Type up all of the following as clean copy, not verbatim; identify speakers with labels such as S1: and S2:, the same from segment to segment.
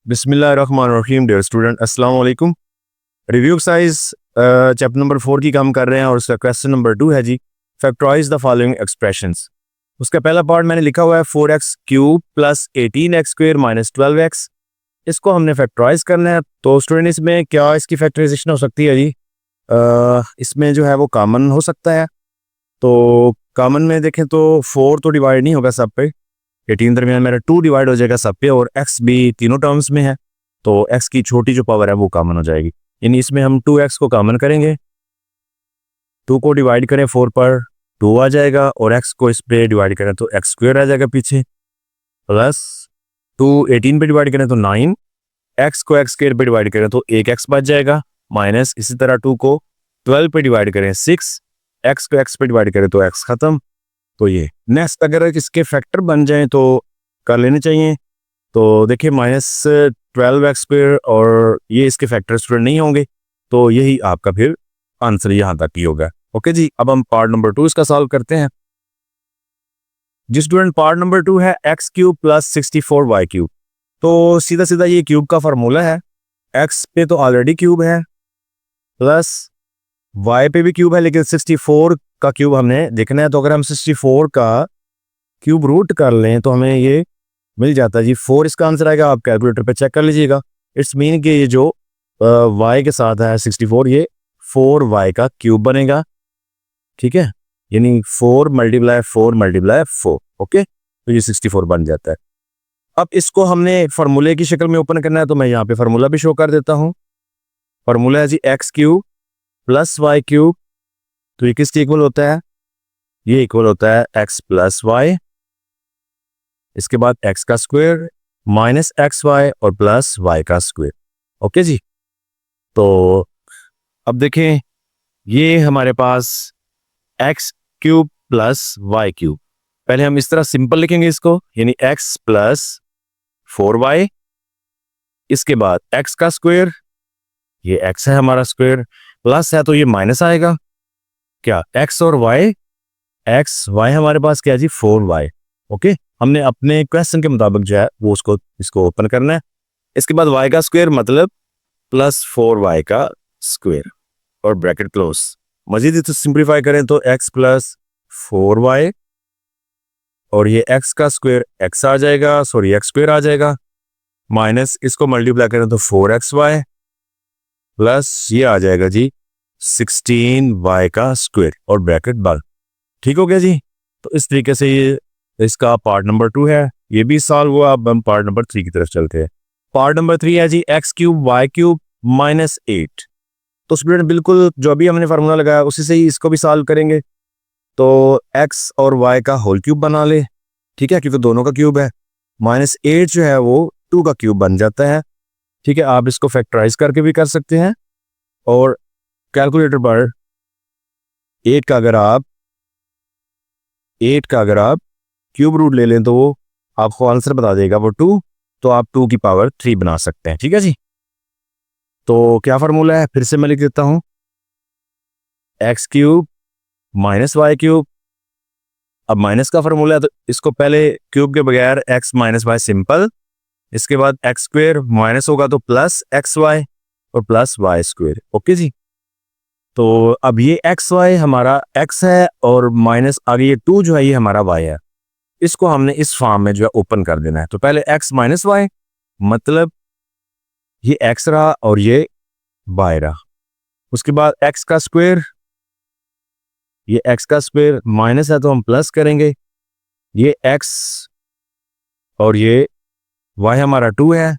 S1: बिस्मिल्लाहिर्रहमानिर्रहीम। Dear student, अस्सलाम वालेकुम। रिव्यू एक्सरसाइज चैप्टर नंबर 4 की काम कर रहे हैं और उसका क्वेश्चन नंबर 2 है जी, फैक्टराइज द फॉलोइंग एक्सप्रेशंस। उसका पहला पार्ट मैंने लिखा हुआ है 4x cube plus 18x square minus 12x। इसको हमने फैक्टराइज करना है। तो स्टूडेंट, इसमें क्या इसकी फैक्टराइजेशन हो सकती है जी? इसमें जो है वो कॉमन हो सकता है। तो कॉमन में देखें तो 4 तो डिवाइड नहीं होगा सब पे, 18 दरमियान मेरा 2 डिवाइड हो जाएगा सब पे, और x भी तीनों टर्म्स में है तो x की छोटी जो पावर है वो कॉमन हो जाएगी। यानी इसमें हम 2x को कॉमन करेंगे, 2 को डिवाइड करें 4 पर 2 आ जाएगा, और x को इस पे डिवाइड करें तो x स्क्वायर आ जाएगा पीछे, प्लस 2 18 पे डिवाइड करें तो 9, x को x स्क्वायर पे डिवाइड करें तो 1x बच जाएगा, माइनस इसी तरह 2 को 12 पे डिवाइड करें 6, x को x पे डिवाइड करें तो x खत्म। तो ये नेक्स्ट अगर इसके फैक्टर बन जाएं तो कर लेने चाहिए। तो देखिए -12x स्क्वायर और ये इसके फैक्टर स्टूडेंट नहीं होंगे, तो यही आपका फिर आंसर यहाँ तक ही होगा। ओके जी, अब हम पार्ट नंबर 2 इसका सॉल्व करते हैं। जिस स्टूडेंट पार्ट नंबर 2 है x cube plus 64y cube. तो सीधा सीधा ये क्यूब का फार्मूला है, x पे तो ऑलरेडी क्यूब है, प्लस y पे भी क्यूब है, लेकिन 64 का क्यूब हमने देखना है। तो अगर हम 64 का क्यूब रूट कर लें तो हमें ये मिल जाता है जी 4 इसका आंसर आएगा। आप कैलकुलेटर पे चेक कर लीजिएगा। इट्स मीन कि ये जो y के साथ है 64, ये 4y का क्यूब बनेगा। ठीक है, यानी 4 मल्टीप्लाई 4 मल्टीप्लाई 4। ओके, तो ये 64 बन जाता है। अब इसको हमने फार्मूले की शक्ल में ओपन करना है, तो मैं यहाँ पे फार्मूला भी शो कर देता हूँ। फार्मूला है जी x cube plus y cube. तो ये किसके इक्वल होता है? ये इक्वल होता है x प्लस वाई, इसके बाद x का स्क्वायर माइनस एक्स वाई और प्लस y का स्क्वायर। ओके जी, तो अब देखें ये हमारे पास x cube plus y cube. पहले हम इस तरह सिंपल लिखेंगे इसको, यानी x प्लस 4y, इसके बाद x का स्क्वायर, ये x है हमारा स्क्वायर, प्लस है तो ये माइनस आएगा क्या, x और y, x y हमारे पास क्या है जी 4y। ओके, हमने अपने क्वेश्चन के मुताबिक जो है वो इसको ओपन करना है। इसके बाद y का स्क्वायर मतलब प्लस 4y का स्क्वायर और ब्रैकेट क्लोज। मजीद इसको सिंप्लीफाई करें तो x प्लस 4y और ये x का स्क्वायर x आ जाएगा, सॉरी x स्क्वायर आ जाएगा, माइनस इसको मल्टीप्लाई करें तो 4xy प्लस ये आ जाएगा जी 16y का स्क्वायर और ब्रैकेट बंद। ठीक हो गया जी। तो इस तरीके से ये इसका पार्ट नंबर 2 है, ये भी सॉल्व हुआ। अब हम पार्ट नंबर 3 की तरफ चलते हैं। पार्ट नंबर 3 है जी x cube y cube minus 8। तो स्टूडेंट बिल्कुल जो अभी हमने फार्मूला लगाया उसी से ही इसको भी सॉल्व करेंगे। तो x और y का होल क्यूब बना ले, ठीक है, क्योंकि दोनों का क्यूब है। माइनस 8 जो है वो 2 का क्यूब बन जाता है। ठीक है, आप इसको फैक्टराइज करके भी कर सकते हैं, और कैलकुलेटर पर 8 का अगर आप क्यूब रूट ले लें तो वो आपको आंसर बता देगा वो 2, तो आप 2 की पावर 3 बना सकते हैं। ठीक है जी, तो क्या फार्मूला है फिर से मैं लिख देता हूं, x cube minus y cube. अब माइनस का फार्मूला है तो इसको पहले क्यूब के बगैर एक्स माइनस वाई सिंपल, इसके बाद एक्स स्क्वायर माइनस होगा तो प्लस एक्स वाई और प्लस वाई स्क्वायर। ओके जी, तो अब ये एक्स वाई हमारा एक्स है और माइनस आगे ये 2 जो है ये हमारा वाई है। इसको हमने इस फॉर्म में जो है ओपन कर देना है। तो पहले x माइनस वाई मतलब ये x रहा और ये y रहा, उसके बाद x का स्क्वायर, ये x का स्क्वायर माइनस है तो हम प्लस करेंगे, ये x और ये y हमारा 2 है।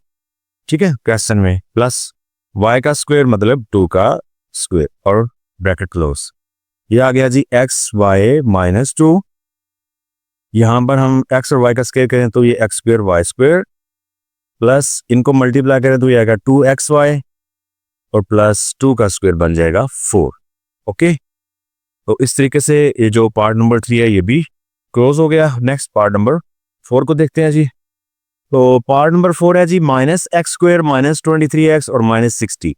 S1: ठीक है, क्वेश्चन में प्लस y का स्क्वायर मतलब 2 का स्क्वायर और ब्रैकेट क्लोज। ये आ गया जी एक्स वाई माइनस 2। यहां पर हम x और y का स्क्वायर करें तो ये x square y square, plus इनको मल्टीप्लाई करें तो ये आएगा 2xy और प्लस 2 का स्क्वायर बन जाएगा 4। ओके, तो इस तरीके से ये जो पार्ट नंबर 3 है ये भी क्लोज हो गया। नेक्स्ट पार्ट नंबर 4 को देखते हैं जी। तो पार्ट नंबर 4 है जी minus x square minus 23x और माइनस 60।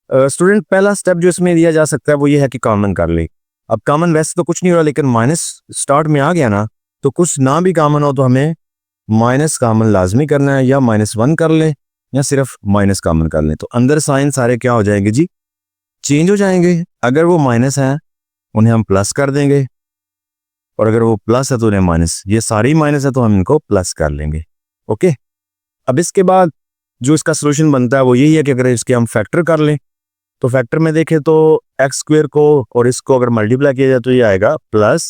S1: स्टूडेंट पहला स्टेप जो इसमें दिया जा सकता है वो ये है कि कॉमन कर ले। अब कॉमन वैसे तो कुछ नहीं हो रहा, लेकिन माइनस स्टार्ट में आ गया ना, तो कुछ ना भी कॉमन हो तो हमें माइनस कॉमन लाजमी करना है, या -1 कर लें या सिर्फ माइनस कॉमन कर लें, तो अंदर साइन सारे क्या हो जाएंगे जी, चेंज हो जाएंगे। अगर वो माइनस है उन्हें हम प्लस कर देंगे, और अगर वो प्लस है तो उन्हें माइनस, ये सारे ही माइनस है तो हम इनको प्लस कर लेंगे। ओके, अब इसके बाद जो इसका सोल्यूशन बनता है वो यही है कि अगर इसके हम फैक्टर कर लें, तो फैक्टर में देखें तो एक्स स्क्वेयर को और इसको अगर मल्टीप्लाई किया जाए तो ये आएगा प्लस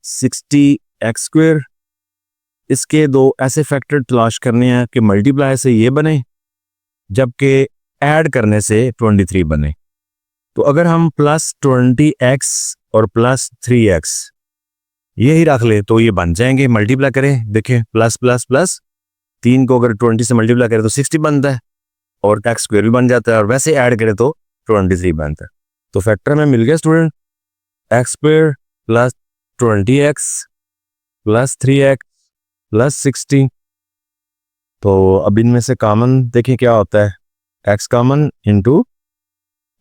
S1: 60x²। इसके दो ऐसे फैक्टर तलाश करने हैं कि मल्टीप्लाई से ये बने जबकि ऐड करने से 23 बने। तो अगर हम प्लस 20x और प्लस 3x यही रख ले तो ये बन जाएंगे। मल्टीप्लाई करें, देखें प्लस प्लस प्लस 3 को अगर 20 से मल्टीप्लाई करें तो 60 बनता है और एक्स स्क्वेयर भी बन जाता है, और वैसे ऐड करें तो 23 बनता है। तो फैक्टर में मिल गया student x square plus 20x plus 3x plus 60। तो अब इनमें से कॉमन देखें क्या होता है, x common into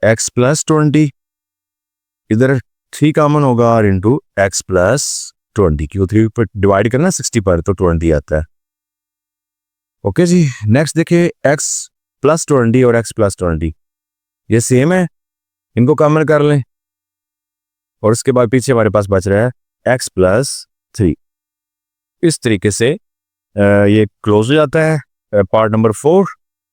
S1: x plus 20, इधर 3 कॉमन होगा और इंटू एक्स प्लस 20, क्यों 3 पर डिवाइड करना 60 पर तो 20 आता है। ओके जी, नेक्स्ट देखिए x प्लस 20 और x प्लस 20 ये सेम है, इनको कॉमन कर लें और उसके बाद पीछे हमारे पास बच रहा है x प्लस 3। इस तरीके से ये क्लोज हो जाता है पार्ट नंबर 4।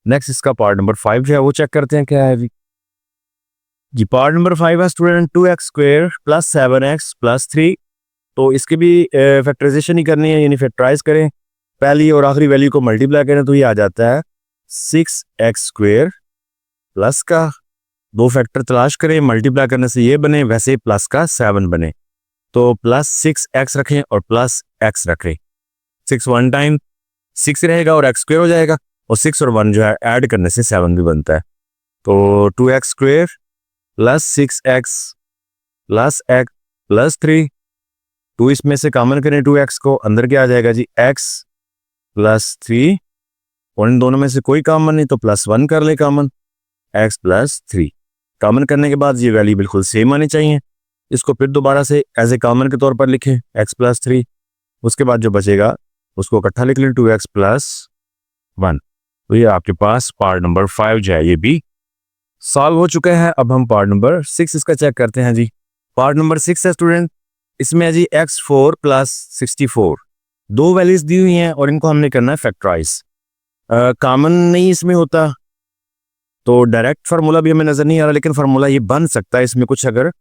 S1: नेक्स्ट इसका पार्ट नंबर 5 जो है वो चेक करते हैं क्या है जी। पार्ट नंबर 5 है student 2x² plus 7x plus 3। तो इसकी भी फैक्टराइजेशन ही करनी है, यानी फैक्टराइज करें, पहली और आखिरी वैल्यू को मल्टीप्लाई करें तो ये आ जाता है 6x² प्लस का दो फैक्टर तलाश करें, मल्टीप्लाई करने से ये बने, वैसे प्लस का 7 बने। तो प्लस 6x रखें और प्लस x रखें, 6 वन टाइम 6 रहेगा और x² हो जाएगा, और 6 और 1 जो है ऐड करने से 7 भी बनता है। तो 2x² plus 6x plus x plus 3, 2 इसमें से कॉमन करें 2x को, अंदर क्या आ जाएगा जी x प्लस 3, और इन दोनों में से कोई कॉमन नहीं तो प्लस 1 कर ले कॉमन, x प्लस 3। कॉमन करने के बाद ये वैल्यू बिल्कुल सेम आनी चाहिए। इसको फिर दोबारा से एज ए कॉमन के तौर पर लिखें x प्लस 3, उसके बाद जो बचेगा उसको इकट्ठा लिख लें 2x प्लस 1। तो ये आपके पास पार्ट नंबर 5 जो है ये भी सॉल्व हो चुका है। अब हम पार्ट नंबर 6 इसका चेक करते हैं जी। पार्ट नंबर 6 है स्टूडेंट, इसमें है जी x4 प्लस 64, दो वैल्यूज दी हुई हैं और इनको हमने करना है फैक्टराइज। कॉमन नहीं इसमें होता तो डायरेक्ट फार्मूला भी हमें नजर नहीं आ रहा, लेकिन फार्मूला ये बन सकता है इसमें कुछ अगर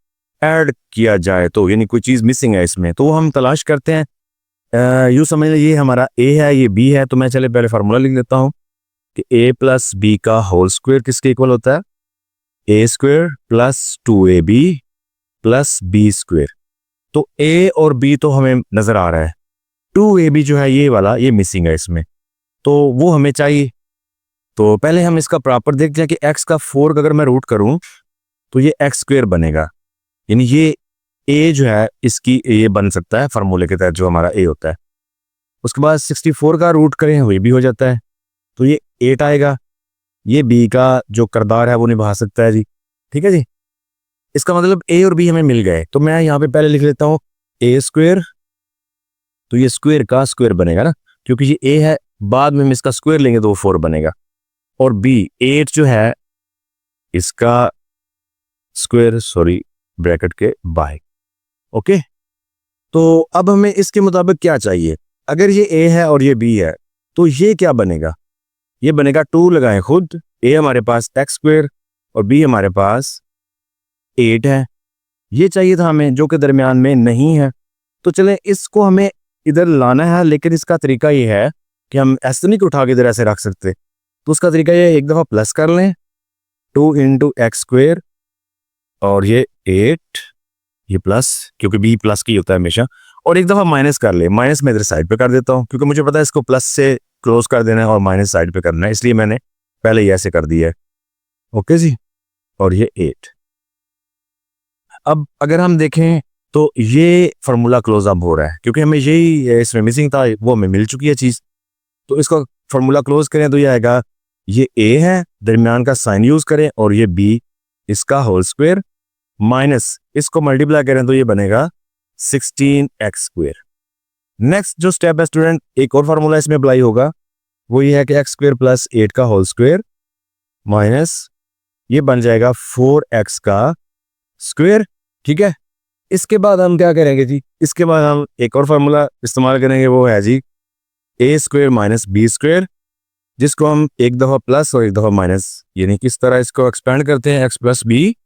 S1: ऐड किया जाए तो, यानी कोई चीज मिसिंग है इसमें, तो वो हम तलाश करते हैं। यूँ समझ लें ये हमारा a है ये b है, तो मैं चले पहले फार्मूला लिख लेता हूँ कि a प्लस b का होल स्क्वायर किसके इक्वल होता है, a² plus 2ab plus b²। तो a और b तो हमें नजर आ रहा है, 2ab जो है ये वाला ये मिसिंग है इसमें, तो वो हमें चाहिए। तो पहले हम इसका प्रॉपर देखते हैं कि x का 4 का अगर मैं रूट करूं तो ये x² बनेगा, यानी ये a जो है इसकी ये बन सकता है फार्मूले के तहत जो हमारा a होता है। उसके बाद 64 का रूट करें वो भी हो जाता है, तो ये 8 आएगा, ये b का जो किरदार है वो निभा सकता है जी। ठीक है जी, इसका मतलब a और b हमें मिल गए। तो मैं यहाँ पे पहले लिख लेता हूँ a², तो ये स्क्वायर का स्क्वायर बनेगा ना, क्योंकि ये a है, बाद में हम इसका स्क्वायर लेंगे तो 4 बनेगा, और b 8 जो है इसका स्क्वायर सॉरी ब्रैकेट के बाहर। ओके, तो अब हमें इसके मुताबिक क्या चाहिए, अगर ये a है और ये b है तो ये क्या बनेगा, ये बनेगा 2 लगाएं खुद, a हमारे पास x² और b हमारे पास 8 है, ये चाहिए था हमें जो कि दरमियान में नहीं है। तो चलें इसको हमें इधर लाना है, लेकिन इसका तरीका ये है कि हम ऐसे नहीं उठा के इधर ऐसे रख सकते, तो उसका तरीका ये एक दफ़ा प्लस कर लें 2 इंटू x² और ये 8, ये प्लस क्योंकि b प्लस की होता है हमेशा, और एक दफ़ा माइनस कर ले, माइनस मैं इधर साइड पे कर देता हूँ क्योंकि मुझे पता है इसको प्लस से क्लोज कर देना है और माइनस साइड पे करना है, इसलिए मैंने पहले ही ऐसे कर दिया है। ओके जी, और ये 8। अब अगर हम देखें तो ये फार्मूला क्लोज अप हो रहा है क्योंकि हमें यही इसमें मिसिंग था, वो हमें मिल चुकी है चीज़। तो इसको फार्मूला क्लोज करें तो ये आएगा, ये a है, दरमियान का साइन यूज करें, और ये b इसका होल स्क्वायर माइनस इसको मल्टीप्लाई करें तो ये बनेगा 16x²। नेक्स्ट जो स्टेप है स्टूडेंट, एक और फार्मूला इसमें अप्लाई होगा, वो ये है कि एक्स स्क्वेयर प्लस 8 का होल स्क्वेयर माइनस ये बन जाएगा 4x का स्क्वेयर। ठीक है, इसके बाद हम क्या करेंगे जी, इसके बाद हम एक और फार्मूला इस्तेमाल करेंगे, वो है जी ए स्क्वेयर माइनस बी स्क्वेयर, जिसको हम एक दफ़ा प्लस और एक दफ़ा माइनस, यानी किस तरह इसको एक्सपेंड करते हैं, एक्स प्लस बी,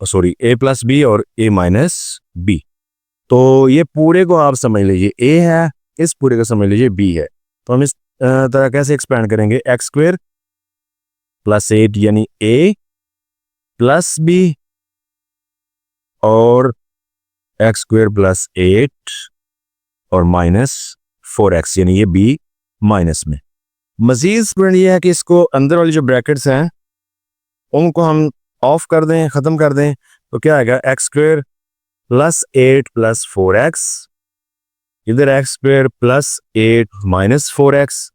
S1: सॉरी ए प्लस बी और ए माइनस बी। तो ये पूरे को आप समझ लीजिए ए है, इस पूरे को समझ लीजिए बी है। तो हम इस तरह कैसे एक्सपेंड करेंगे, एक्स स्क्वेयर प्लस 8 यानी ए प्लस बी और एक्स स्क्वेयर प्लस 8 और माइनस 4x यानी ये बी माइनस में। मजीद स्टूडेंट ये है कि इसको अंदर वाली जो ब्रैकेट्स हैं उनको हम ऑफ कर दें, ख़त्म कर दें, तो क्या आएगा, x square plus 8 plus 4x, इधर x square plus 8 minus 4x,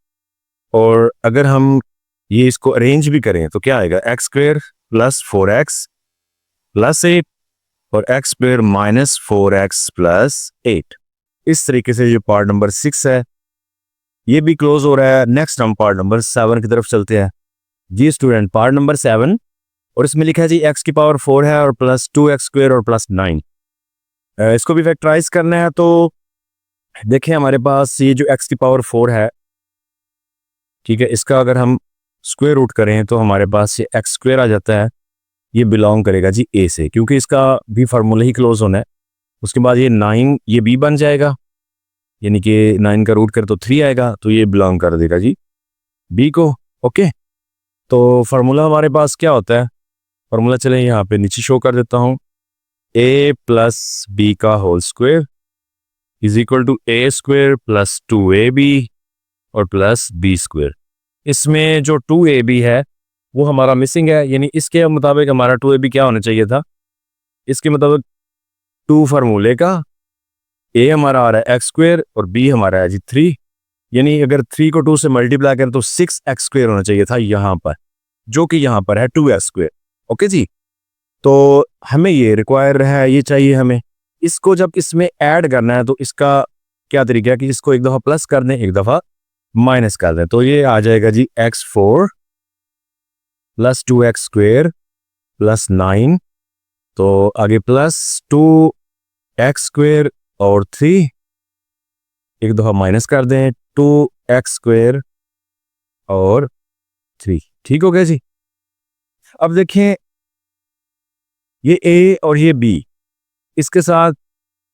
S1: और अगर हम ये इसको अरेंज भी करें तो क्या आएगा, x square plus 4x plus 8 और x square minus 4x plus 8। इस तरीके से जो पार्ट नंबर 6 है ये भी क्लोज हो रहा है। नेक्स्ट हम पार्ट नंबर 7 की तरफ चलते हैं जी स्टूडेंट। पार्ट नंबर 7 और इसमें लिखा है जी x की पावर 4 है और प्लस 2x स्क्वेयर और प्लस 9। इसको भी फैक्टराइज करना है। तो देखें हमारे पास ये जो x की पावर 4 है, ठीक है, इसका अगर हम स्क्वायर रूट करें तो हमारे पास ये x स्क्वेयर आ जाता है। ये बिलोंग करेगा जी a से, क्योंकि इसका भी फार्मूला ही क्लोज होना है। उसके बाद ये 9 ये b बन जाएगा, यानी कि 9 का रूट करें तो 3 आएगा, तो ये बिलोंग कर देगा जी b को। ओके, तो फार्मूला हमारे पास क्या होता है, फार्मूला चलें यहाँ पे नीचे शो कर देता हूँ, a प्लस बी का whole square is equal to a square plus 2ab और प्लस बी स्क्वेयर। इसमें जो 2ab है वो हमारा मिसिंग है, यानी इसके मुताबिक हमारा 2ab क्या होना चाहिए था, इसके मुताबिक 2 फार्मूले का a हमारा आ रहा है एक्स स्क्वेयर और b हमारा है जी 3, यानी अगर 3 को 2 से मल्टीप्लाई करें तो 6x स्क्वेयर होना चाहिए था यहाँ पर, जो कि यहाँ पर है 2x स्क्वेयर। ओके जी, तो हमें ये रिक्वायर है, ये चाहिए हमें। इसको जब इसमें ऐड करना है तो इसका क्या तरीका है कि इसको एक दफ़ा प्लस कर दें, एक दफ़ा माइनस कर दें, तो ये आ जाएगा जी x4 plus 2x square plus 9, तो आगे प्लस 2x स्क्वेयर और 3, एक दफ़ा माइनस कर दें 2x स्क्वेयर और 3। ठीक हो गया जी। अब देखें ये a और ये b, इसके साथ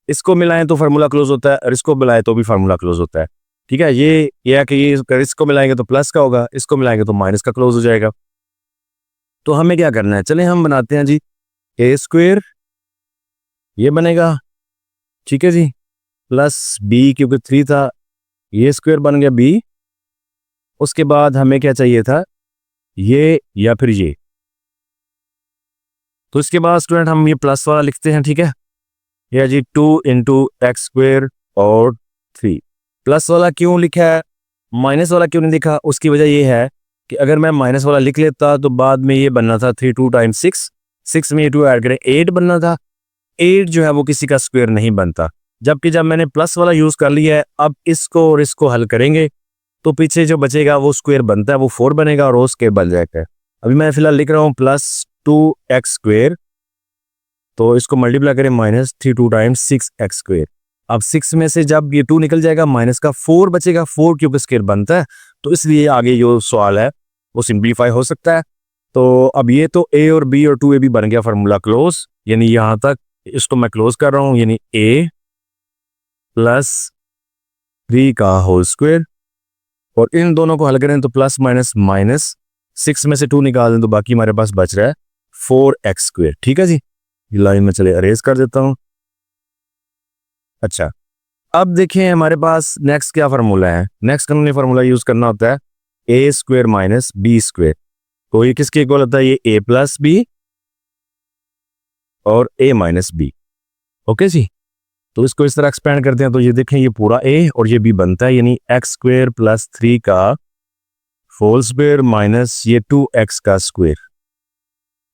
S1: इसको मिलाएं तो फार्मूला क्लोज होता है और इसको मिलाएं तो भी फार्मूला क्लोज होता है। ठीक है, ये है कि ये इसको मिलाएंगे तो प्लस का होगा, इसको मिलाएंगे तो माइनस का क्लोज हो जाएगा। तो हमें क्या करना है, चलें हम बनाते हैं जी ए स्क्वेयर, ये बनेगा, ठीक है जी, प्लस बी, क्योंकि 3 था, ये स्क्वायर बन गया b। उसके बाद हमें क्या चाहिए था, ये या फिर ये, तो इसके बाद स्टूडेंट हम ये प्लस वाला लिखते हैं। ठीक है, यह जी 2 इंटू एक्स स्क्वेयर और 3। प्लस वाला क्यों लिखा है, माइनस वाला क्यों नहीं लिखा, उसकी वजह ये है कि अगर मैं माइनस वाला लिख लेता तो बाद में ये बनना था 3 2 टाइम्स 6 में ये 2 ऐड करें 8 बनना था। 8 जो है वो किसी का स्क्वायर नहीं बनता, जबकि जब मैंने प्लस वाला यूज कर लिया है, अब इसको और इसको हल करेंगे तो पीछे जो बचेगा वो स्क्वायर बनता है, वो 4 बनेगा और वो स्क्वायर बन जाएगा। अभी मैं फिलहाल लिख रहा हूँ प्लस 2x स्क्वेयर, तो इसको मल्टीप्लाई करें माइनस 3 2 टाइम्स 6x स्क्वेयर। अब 6 में से जब ये 2 निकल जाएगा, माइनस का 4 बचेगा, 4 क्योंकि स्क्वायर बनता है, तो इसलिए आगे जो सवाल है वो सिंप्लीफाई हो सकता है। तो अब ये तो a और b और 2ab बन गया फार्मूला क्लोज, यानी यहाँ तक इसको मैं क्लोज कर रहा हूँ, यानी a प्लस 3 का होल स्क्वेयर, और इन दोनों को हल करें तो प्लस माइनस माइनस, 6 में से 2 निकाल दें तो बाकी हमारे पास बच रहा है 4x स्क्वेयर। ठीक है जी, ये लाइन में चले अरेज कर देता हूं। अच्छा, अब देखें हमारे पास नेक्स्ट क्या फार्मूला है, नेक्स्ट हमने फार्मूला यूज करना होता है ए स्क्वेयर माइनस बी स्क्वेयर। तो ये किसके इक्वल होता है, ये a प्लस बी और a माइनस बी। ओके जी, तो इसको इस तरह एक्सपेंड करते हैं तो ये देखें ये पूरा a और ये b बनता है, यानी एक्स स्क्वेयर प्लस 3 का होल स्क्वेयर माइनस ये 2x का स्क्वेयर।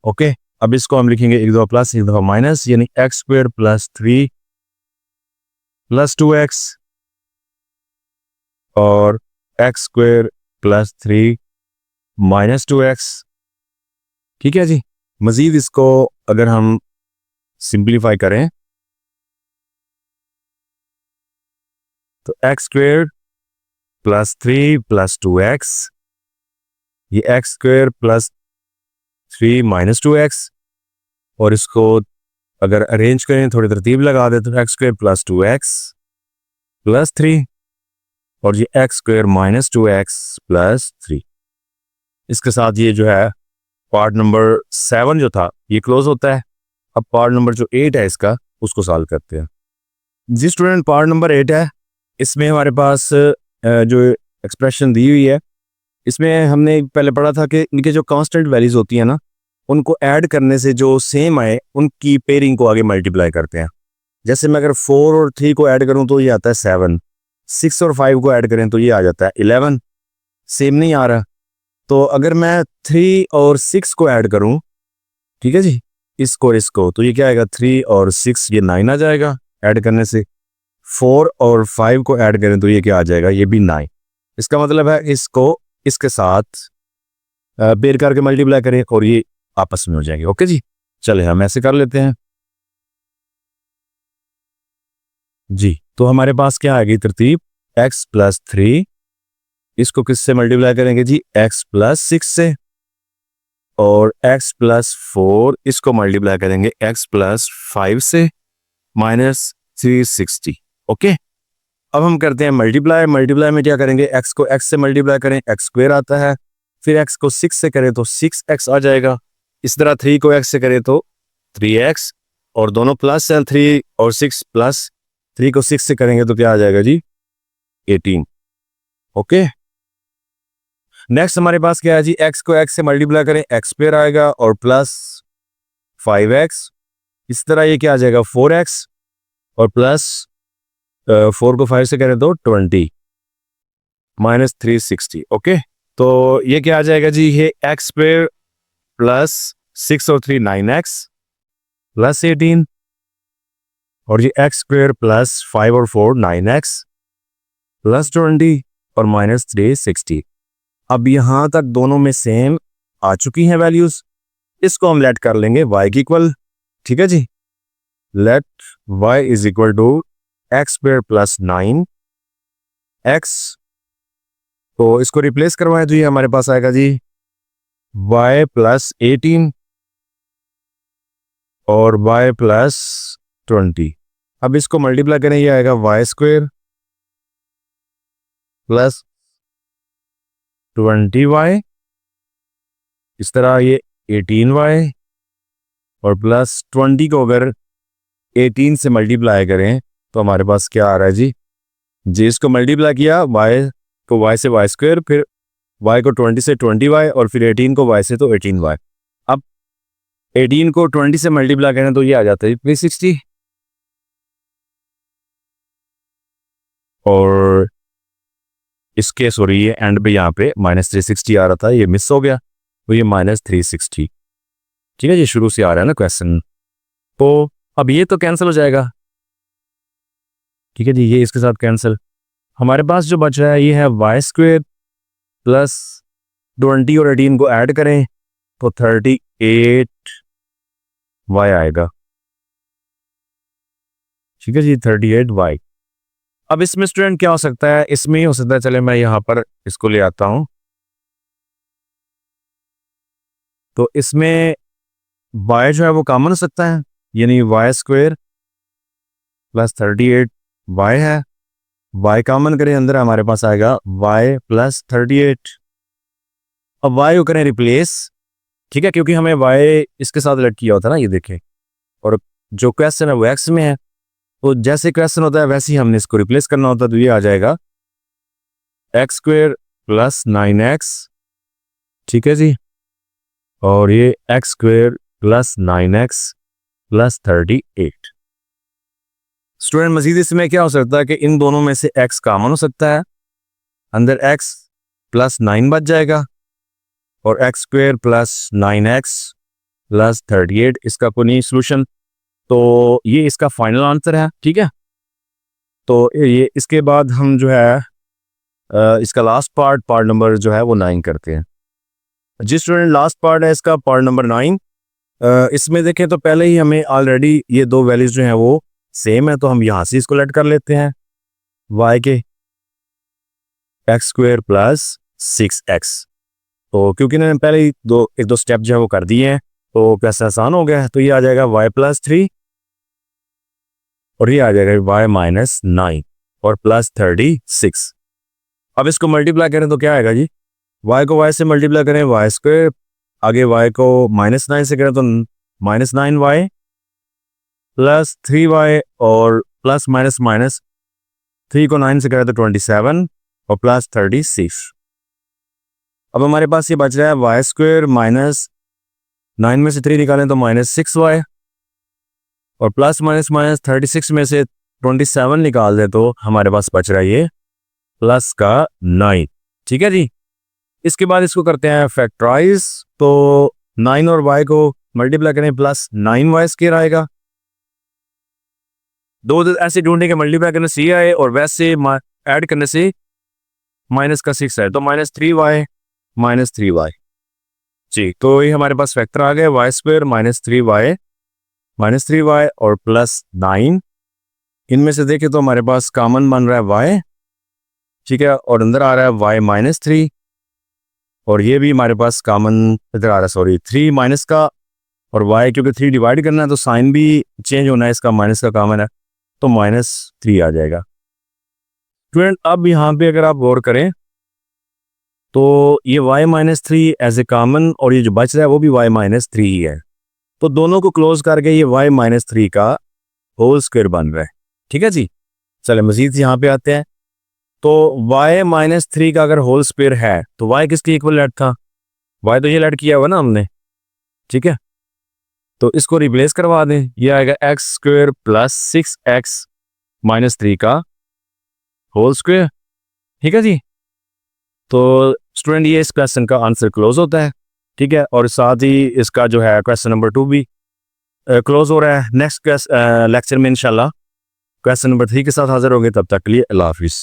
S1: ओके, अब इसको हम लिखेंगे एक दफा प्लस एक दफा माइनस, यानी x square plus 3 plus 2x और x square plus 3 minus 2x। ठीक है जी। मजीद इसको अगर हम सिंप्लीफाई करें तो x square plus 3 plus 2x, ये x square plus 3 minus 2x, और इसको अगर अरेंज करें, थोड़ी तरतीब लगा दें, तो x square plus 2x plus 3, और ये x square minus 2x plus 3। इसके साथ ये जो है पार्ट नंबर 7 जो था ये क्लोज होता है। अब पार्ट नंबर जो 8 है इसका, उसको सॉल्व करते हैं। जी स्टूडेंट, पार्ट नंबर 8 है। इसमें हमारे पास जो एक्सप्रेशन दी हुई है, इसमें हमने पहले पढ़ा था कि इनके जो कांस्टेंट वैल्यूज होती है ना, उनको ऐड करने से जो सेम आए उनकी पेयरिंग को आगे मल्टीप्लाई करते हैं। जैसे मैं अगर 4 और 3 को ऐड करूं तो ये आता है 7, 6 और 5 को ऐड करें तो ये आ जाता है 11। सेम नहीं आ रहा, तो अगर मैं 3 और 6 को ऐड करूं, ठीक है जी, इसको और इसको, तो ये क्या आएगा, 3 और 6, ये 9 आ जाएगा ऐड करने से। 4 और 5 को ऐड करें तो ये क्या आ जाएगा, ये भी 9। इसका मतलब है इसको इसके साथ पेयर करके मल्टीप्लाई करें और ये आपस में हो जाएंगे। ओके जी, चले हम ऐसे कर लेते हैं जी। तो हमारे पास क्या आएगी तरतीब, x प्लस 3, इसको किससे मल्टीप्लाई करेंगे जी, x प्लस 6 से, और x प्लस 4 इसको मल्टीप्लाई करेंगे x प्लस 5 से, माइनस 360। ओके, अब हम करते हैं मल्टीप्लाई। मल्टीप्लाई में क्या करेंगे, x को x से मल्टीप्लाई करें, x स्क्वायर आता है, फिर x को 6 से करें तो 6x आ जाएगा। इस तरह 3 को x से करें तो 3x, और दोनों प्लस है, 3 और 6 प्लस, 3 को 6 से करेंगे तो क्या आ जाएगा जी, 18। ओके, नेक्स्ट हमारे पास क्या है जी, x को x से मल्टीप्लाई करें, x स्क्वायर आएगा, और प्लस 5x, इस तरह ये क्या आ जाएगा 4x, और प्लस 4 को 5 से करें तो 20, माइनस 360। ओके, तो ये क्या आ जाएगा जी, ये एक्स स्क्वायर प्लस 6 और 3 9x प्लस 18, और ये एक्स स्क्वायर प्लस 5 और 4 9x प्लस 20 और माइनस 360। अब यहां तक दोनों में सेम आ चुकी हैं वैल्यूज, इसको हम लेट कर लेंगे y की इक्वल। ठीक है जी, let y is equal to x square plus 9x, तो इसको रिप्लेस करवाएं तो ये हमारे पास आएगा जी y प्लस 18 और y प्लस 20। अब इसको मल्टीप्लाई करें, ये आएगा y स्क्वायर प्लस 20y, इस तरह ये 18y, और प्लस 20 को अगर 18 से मल्टीप्लाई करें तो हमारे पास क्या आ रहा है जी, इसको मल्टीप्लाई किया y को y से y स्क्वायर, फिर y को 20 से 20y, और फिर 18 को y से तो 18y। अब 18 को 20 से मल्टीप्लाई करें तो ये आ जाता है 360, और इसके सॉरी ये एंड पे यहाँ पे माइनस 360 आ रहा था, ये मिस हो गया, तो ये माइनस 360। ठीक है जी, शुरू से आ रहा है ना क्वेश्चन, तो अब ये तो कैंसिल हो जाएगा। ठीक है जी, ये इसके साथ कैंसिल। हमारे पास जो बच रहा है ये है y स्क्वायर प्लस 20 और 18 को ऐड करें तो 38y आएगा। ठीक है जी, 38y। अब इसमें स्टूडेंट क्या हो सकता है, इसमें ही हो सकता है, चले मैं यहां पर इसको ले आता हूं, तो इसमें y जो है वो कॉमन हो सकता है, यानी y स्क्वायर प्लस 38y है, y कॉमन करें, अंदर हमारे पास आएगा y प्लस 38। अब y को करें रिप्लेस, ठीक है, क्योंकि हमें y इसके साथ लट किया होता है ना, ये देखें, और जो क्वेश्चन है वो x में है, तो जैसे क्वेश्चन होता है वैसे ही हमने इसको रिप्लेस करना होता है, तो ये आ जाएगा एक्स स्क्वायर प्लस 9x। ठीक है जी, और ये x square plus 9x plus 38। Student Majeed इसमें क्या हो सकता है कि इन दोनों में से x कॉमन हो सकता है, अंदर x प्लस 9 बच जाएगा, और x square plus 9x plus 38 इसका कोई नहीं सोल्यूशन, तो ये इसका फाइनल आंसर है। ठीक है, तो ये इसके बाद हम जो है इसका लास्ट पार्ट नंबर जो है वो 9 करते हैं। जी स्टूडेंट, लास्ट पार्ट है इसका पार्ट नंबर 9। इसमें देखें तो पहले ही हमें ऑलरेडी ये दो वैल्यूज जो हैं वो सेम है, तो हम यहाँ से इसको लेट कर लेते हैं y के एक्स स्क्वायर प्लस 6x। तो क्योंकि इन्होंने पहले ही एक दो स्टेप जो है वो कर दिए हैं तो कैसे आसान हो गया है। तो ये आ जाएगा y प्लस 3 और ये आ जाएगा y माइनस 9 और प्लस 36। अब इसको मल्टीप्लाई करें तो क्या आएगा जी, y को y से मल्टीप्लाई करें y स्क्वायर, आगे y को माइनस 9 से करें तो माइनस 9y प्लस 3y और प्लस माइनस माइनस 3 को 9 से करें तो 27 और प्लस 36। अब हमारे पास ये बच रहा है y स्क्वायर माइनस 9 में से 3 निकालें तो माइनस 6y और प्लस माइनस माइनस 36 में से 27 निकाल दें तो हमारे पास बच रहा है ये प्लस का 9। ठीक है जी। इसके बाद इसको करते हैं फैक्टराइज, तो 9 और y को मल्टीप्लाई करें प्लस 9y स्क्वायर आएगा। दो ऐसे ढूंढने के मल्टीप्लाई करने से आए और वैसे ऐड करने से माइनस का 6 है तो माइनस 3y माइनस 3y जी। तो ये हमारे पास फैक्टर आ गए y स्क्वायर माइनस 3y और प्लस 9। इनमें से देखें तो हमारे पास कॉमन बन रहा है y, ठीक है, और अंदर आ रहा है y माइनस 3 और ये भी हमारे पास कॉमन इधर आ रहा है, सॉरी 3 माइनस का और y क्योंकि 3 डिवाइड करना है तो साइन भी चेंज होना है, इसका माइनस का कॉमन है तो माइनस 3 आ जाएगा। स्टूडेंट अब यहाँ पे अगर आप गौर करें तो ये y minus 3 as a common और ये जो बच रहा है वो भी y माइनस 3 ही है, तो दोनों को क्लोज करके ये y माइनस 3 का होल स्क्वायर बन रहा है। ठीक है जी। चले मजीद यहाँ पे आते हैं, तो y माइनस 3 का अगर होल स्क्वायर है तो y किसके इक्वल लेट था, y तो ये लेट किया हुआ ना हमने। ठीक है, तो इसको रिप्लेस करवा दें, ये आएगा x square plus 6x minus 3 का होल स्क्वायर। ठीक है जी। तो स्टूडेंट ये इस क्वेश्चन का आंसर क्लोज होता है। ठीक है, और साथ ही इसका जो है क्वेश्चन नंबर 2 भी क्लोज हो रहा है। नेक्स्ट लेक्चर में इंशाल्लाह क्वेश्चन नंबर 3 के साथ हाजिर होंगे, तब तक के लिए अल्लाह हाफिज़।